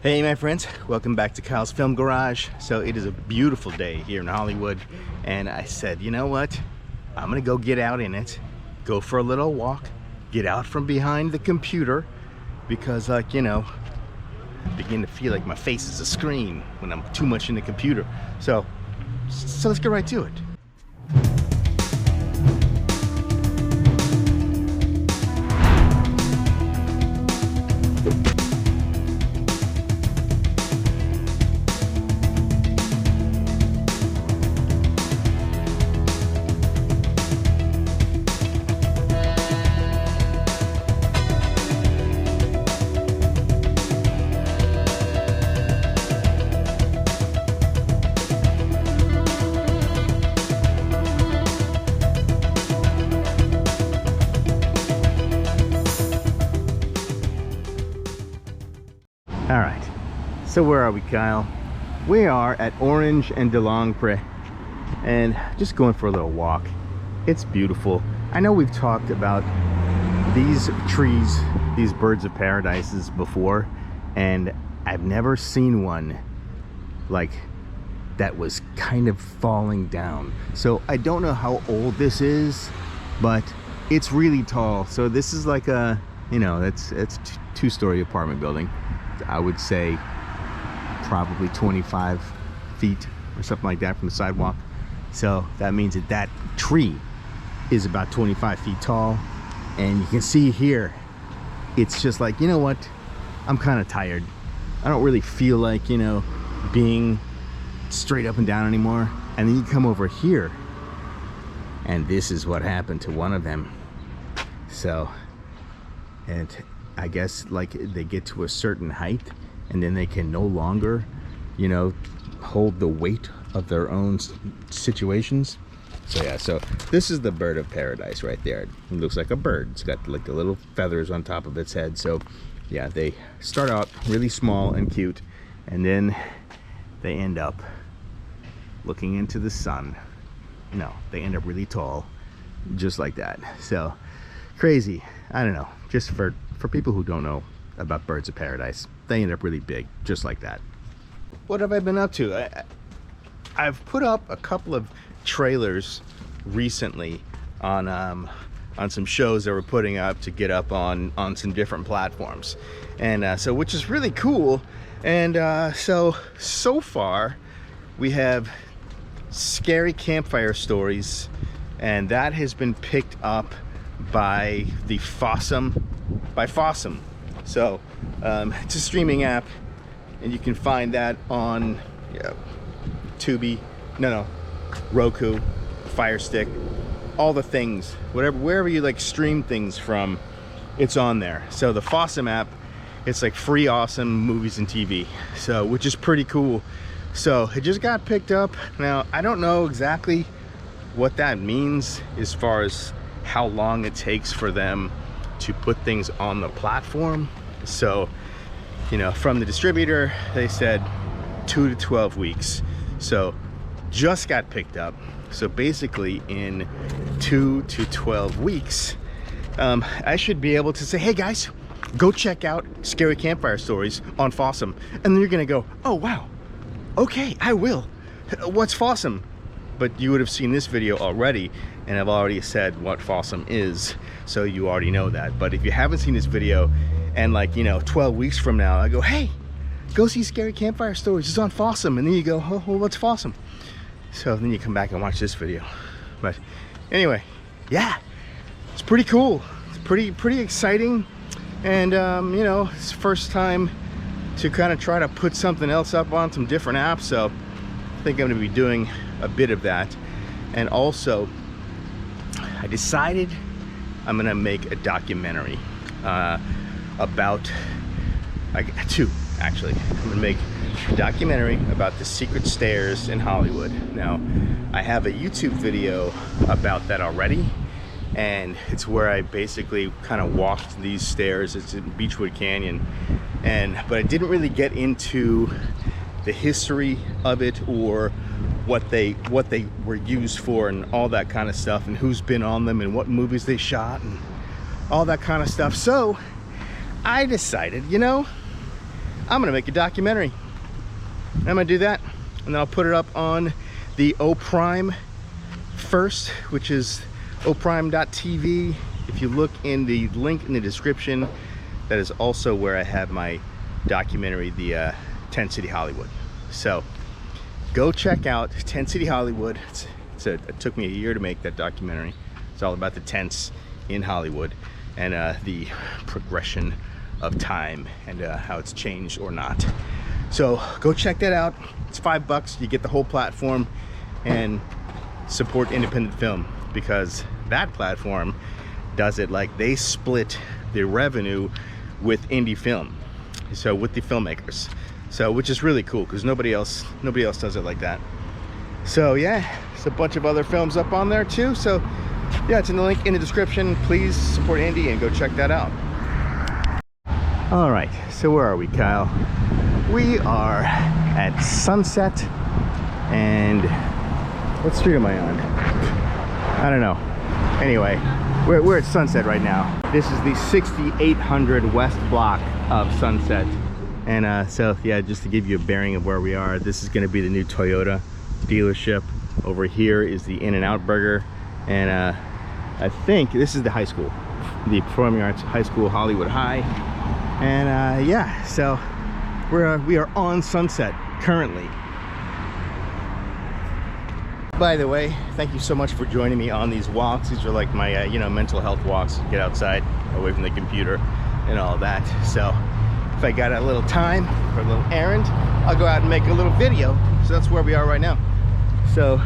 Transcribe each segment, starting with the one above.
Hey my friends, welcome back to Kyle's Film Garage. So it is a beautiful day here in Hollywood, and I said, you know what, I'm gonna go get out in it, go for a little walk, get out from behind the computer, because like, you know, I begin to feel like my face is a screen when I'm too much in the computer. So let's get right to it. All right, so where are we, Kyle? We are at Orange and DeLongpre, and just going for a little walk. It's beautiful. I know we've talked about these trees, these birds of paradises before, and I've never seen one like that was kind of falling down. So I don't know how old this is, but it's really tall. So this is like a, you know, it's two-story apartment building. I would say probably 25 feet or something like that from the sidewalk. So that means that that tree is about 25 feet tall. And you can see here, it's just like, you know what? I'm kind of tired. I don't really feel like, you know, being straight up and down anymore. And then you come over here, and this is what happened to one of them. So, and I guess like they get to a certain height and then they can no longer, you know, hold the weight of their own situations. So yeah, so this is the bird of paradise right there. It looks like a bird. It's got like the little feathers on top of its head. So yeah, they start out really small and cute, and then they end up looking into the sun. No, they end up really tall, just like that. So crazy. I don't know, just for people who don't know about birds of paradise, they end up really big, just like that. What have I been up to? I've put up a couple of trailers recently on some shows that we're putting up to get up on some different platforms, and so which is really cool. And so far we have Scary Campfire Stories, and that has been picked up by the Fawesome, so it's a streaming app, and you can find that on Tubi, Roku, Fire Stick, all the things, wherever you like stream things from, it's on there. So the Fawesome app, it's like free awesome movies and TV, so which is pretty cool. So it just got picked up. Now I don't know exactly what that means as far as how long it takes for them to put things on the platform. So, you know, from the distributor, they said 2 to 12 weeks. So just got picked up. So basically in 2 to 12 weeks, I should be able to say, hey guys, go check out Scary Campfire Stories on Fawesome. And then you're gonna go, oh wow, okay, I will. What's Fawesome? But you would have seen this video already, and I've already said what Fawesome is, so you already know that. But if you haven't seen this video, and like, you know, 12 weeks from now, I go, hey, go see Scary Campfire Stories, it's on Fawesome. And then you go, oh, well, what's Fawesome? So then you come back and watch this video. But anyway, yeah, it's pretty cool. It's pretty exciting. And you know, it's the first time to kind of try to put something else up on some different apps. So I think I'm gonna be doing a bit of that. And also I decided I'm gonna make a documentary about, like, two actually. I'm gonna make a documentary about the secret stairs in Hollywood. Now I have a YouTube video about that already, and it's where I basically kind of walked these stairs. It's in Beechwood Canyon, but I didn't really get into the history of it or what they were used for and all that kind of stuff, and who's been on them and what movies they shot and all that kind of stuff. So I decided, you know, I'm gonna make a documentary. I'm gonna do that, and then I'll put it up on the Opprime first, which is opprime.tv. If you look in the link in the description, that is also where I have my documentary, the Tent City Hollywood. So go check out Tent City Hollywood. It took me a year to make that documentary. It's all about the tents in Hollywood and the progression of time and how it's changed or not. So go check that out. It's $5. You get the whole platform and support independent film, because that platform does it like they split the revenue with Indiefilm, so with the filmmakers, so which is really cool because nobody else does it like that. So yeah, it's a bunch of other films up on there too. So yeah, it's in the link in the description. Please support Indy and go check that out. All right, so where are we, Kyle? We are at Sunset, and what street am I on? I don't know. Anyway, we're at Sunset right now. This is the 6800 West block of Sunset. And so yeah, just to give you a bearing of where we are, this is going to be the new Toyota dealership. Over here is the In-N-Out Burger, and I think this is the high school, the Performing Arts High School, Hollywood High. And yeah, so we are on Sunset currently. By the way, thank you so much for joining me on these walks. These are like my you know, mental health walks. Get outside, away from the computer and all that. So if I got a little time for a little errand, I'll go out and make a little video. So that's where we are right now. So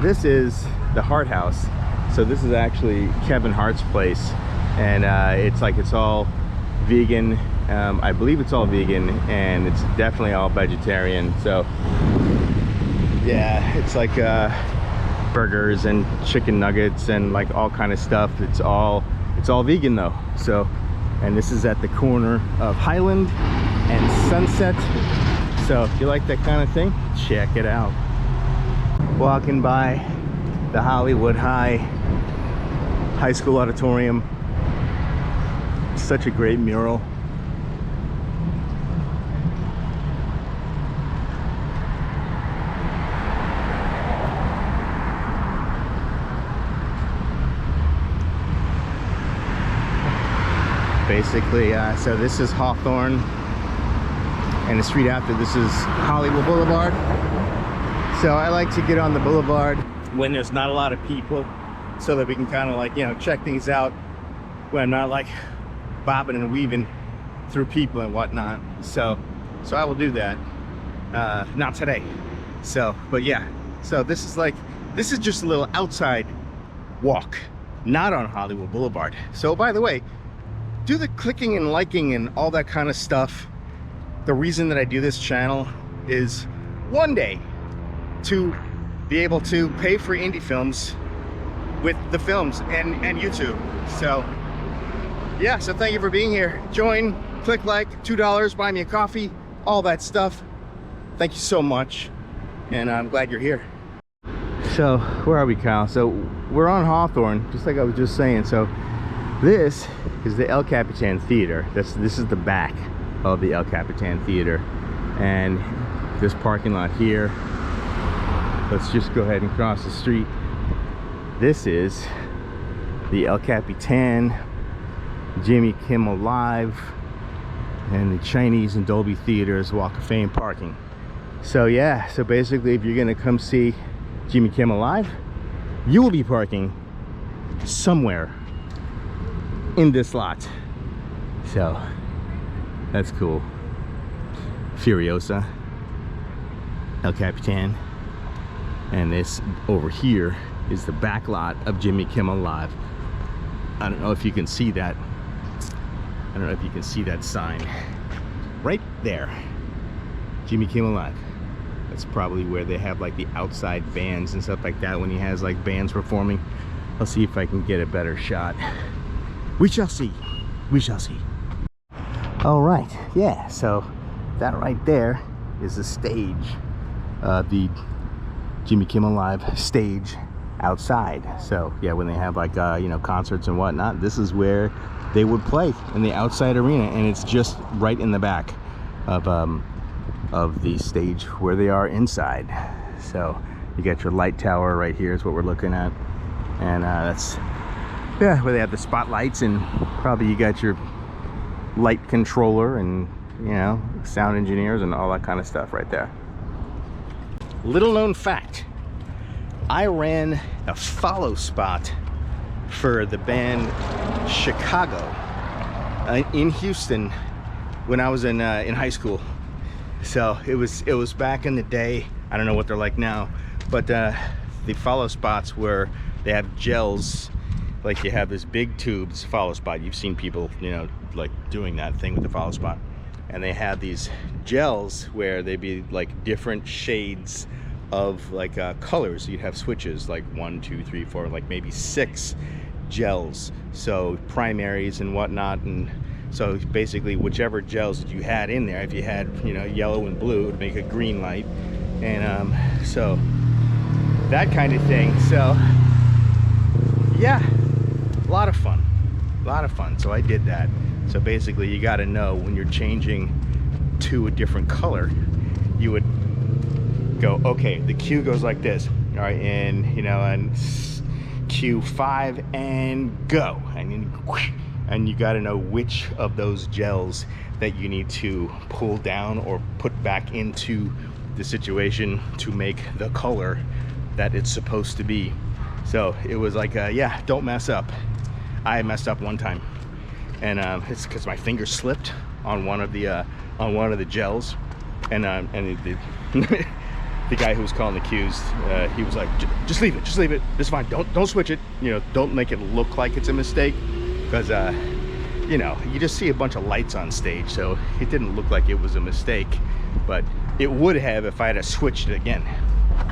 this is the Hart House. So this is actually Kevin Hart's place, and it's all vegan. I believe it's all vegan, and it's definitely all vegetarian. So yeah, it's like burgers and chicken nuggets and like all kind of stuff. It's all vegan though. So, and this is at the corner of Highland and Sunset. So if you like that kind of thing, check it out. Walking by the Hollywood High School Auditorium. Such a great mural. Basically, so this is Hawthorne, and the street after this is Hollywood Boulevard. So I like to get on the boulevard when there's not a lot of people, so that we can kind of like, you know, check things out when I'm not like bobbing and weaving through people and whatnot. So I will do that. Not today. So, but yeah, so this is just a little outside walk, not on Hollywood Boulevard. So by the way, do the clicking and liking and all that kind of stuff. The reason that I do this channel is one day to be able to pay for indie films with the films and YouTube. So yeah, so thank you for being here. Join, click like, $2, buy me a coffee, all that stuff. Thank you so much, and I'm glad you're here. So where are we, Kyle? So we're on Hawthorne, just like I was just saying. So this is the El Capitan Theater. This is the back of the El Capitan Theater, and this parking lot here. Let's just go ahead and cross the street. This is the El Capitan, Jimmy Kimmel Live, and the Chinese and Dolby Theaters Walk of Fame parking. So yeah, so basically if you're gonna come see Jimmy Kimmel Live, you will be parking somewhere in this lot. So that's cool. Furiosa, El Capitan, and this over here is the back lot of Jimmy Kimmel Live. I don't know if you can see that. I don't know if you can see that sign right there. Jimmy Kimmel Live. That's probably where they have like the outside bands and stuff like that when he has like bands performing. I'll see if I can get a better shot. We shall see. We shall see. All right, yeah, so that right there is the stage, the Jimmy Kimmel Live stage outside. So yeah, when they have like you know, concerts and whatnot, this is where they would play in the outside arena, and it's just right in the back of the stage where they are inside. So you got your light tower right here is what we're looking at, and that's where they have the spotlights, and probably you got your light controller and, you know, sound engineers and all that kind of stuff right there. Little known fact, I ran a follow spot for the band Chicago in Houston when I was in high school. So it was back in the day. I don't know what they're like now, but the follow spots where they have gels, like you have this big tubes follow spot. You've seen people, you know, like doing that thing with the follow spot, and they have these gels where they be like different shades of like colors. You'd have switches like 1, 2, 3, 4, like maybe 6 gels, so primaries and whatnot. And so basically whichever gels that you had in there, if you had, you know, yellow and blue, it would make a green light, and so that kind of thing. So yeah, a lot of fun. So I did that. So basically you got to know when you're changing to a different color, you would go, okay, the cue goes like this, all right, and you know, and cue 5 and go, and you got to know which of those gels that you need to pull down or put back into the situation to make the color that it's supposed to be. So it was like, yeah, don't mess up. I messed up one time, and it's because my finger slipped on one of the gels, and the guy who was calling the cues, he was like, just leave it, it's fine, don't switch it, you know, don't make it look like it's a mistake, because you know, you just see a bunch of lights on stage, so it didn't look like it was a mistake, but it would have if I had switched it again.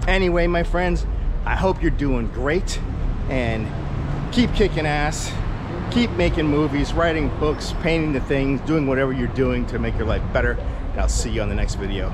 Anyway, my friends, I hope you're doing great, and keep kicking ass, keep making movies, writing books, painting the things, doing whatever you're doing to make your life better, and I'll see you on the next video.